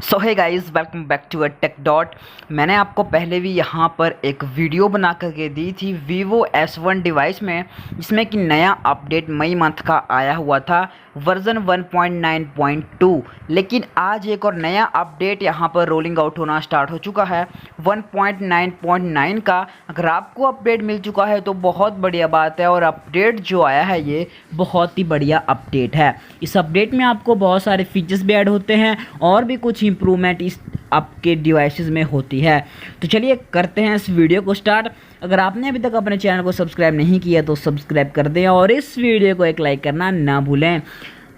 So hey guys, welcome back to TechDot। मैंने आपको पहले भी यहाँ पर एक वीडियो बना करके दी थी Vivo S1 डिवाइस में, जिसमें कि नया अपडेट मई मंथ का आया हुआ था वर्जन 1.9.2। लेकिन आज एक और नया अपडेट यहाँ पर रोलिंग आउट होना स्टार्ट हो चुका है 1.9.9 का। अगर आपको अपडेट मिल चुका है तो बहुत बढ़िया बात है, और अपडेट जो आया है ये बहुत ही बढ़िया अपडेट है। इस अपडेट में आपको बहुत सारे फीचर्स भी ऐड होते हैं और भी कुछ इम्प्रूवमेंट इस आपके डिवाइसेस में होती है। तो चलिए करते हैं इस वीडियो को स्टार्ट। अगर आपने अभी तक अपने चैनल को सब्सक्राइब नहीं किया तो सब्सक्राइब कर दें और इस वीडियो को एक लाइक करना ना भूलें।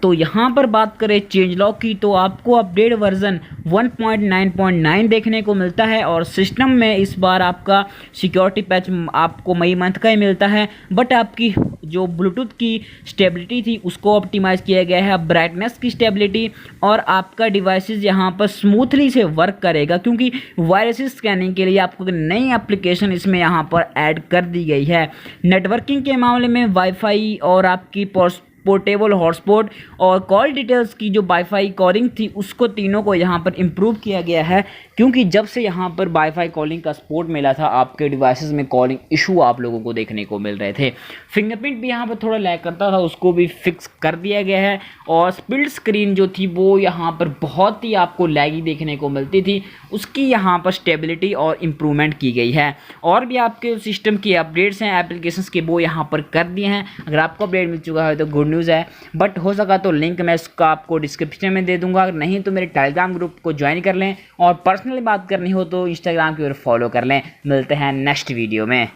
तो यहाँ पर बात करें चेंज लॉग की, तो आपको अपडेट वर्जन 1.9.9 देखने को मिलता है, और सिस्टम में इस बार आपका सिक्योरिटी पैच आपको मई मंथ का ही मिलता है। बट आपकी जो ब्लूटूथ की स्टेबिलिटी थी उसको ऑप्टिमाइज़ किया गया है, ब्राइटनेस की स्टेबिलिटी, और आपका डिवाइसेस यहाँ पर स्मूथली से वर्क करेगा, क्योंकि वायरस स्कैनिंग के लिए आपको नई एप्लीकेशन इसमें यहाँ पर ऐड कर दी गई है। नेटवर्किंग के मामले में वाईफाई और आपकी पोर्टेबल हॉटस्पॉट और कॉल डिटेल्स की जो वाईफाई कॉलिंग थी उसको तीनों को यहाँ पर इम्प्रूव किया गया है, क्योंकि जब से यहाँ पर वाईफाई कॉलिंग का सपोर्ट मिला था आपके डिवाइसेस में कॉलिंग इशू आप लोगों को देखने को मिल रहे थे। फिंगरप्रिंट भी यहाँ पर थोड़ा लैग करता था, उसको भी फिक्स कर दिया गया है। और स्प्लिट स्क्रीन जो थी वो यहाँ पर बहुत ही आपको लैगी देखने को मिलती थी, उसकी यहाँ पर स्टेबिलिटी और इम्प्रूवमेंट की गई है। और भी आपके सिस्टम की अपडेट्स हैं एप्लीकेशंस के, वो यहाँ पर कर दिए हैं। अगर आपको अपडेट मिल चुका है तो गुड न्यूज़ है, बट हो सका तो लिंक मैं इसका आपको डिस्क्रिप्शन में दे दूंगा। अगर नहीं तो मेरे टेलीग्राम ग्रुप को ज्वाइन कर लें, और पर्सनली बात करनी हो तो इंस्टाग्राम की ओर फॉलो कर लें। मिलते हैं नेक्स्ट वीडियो में।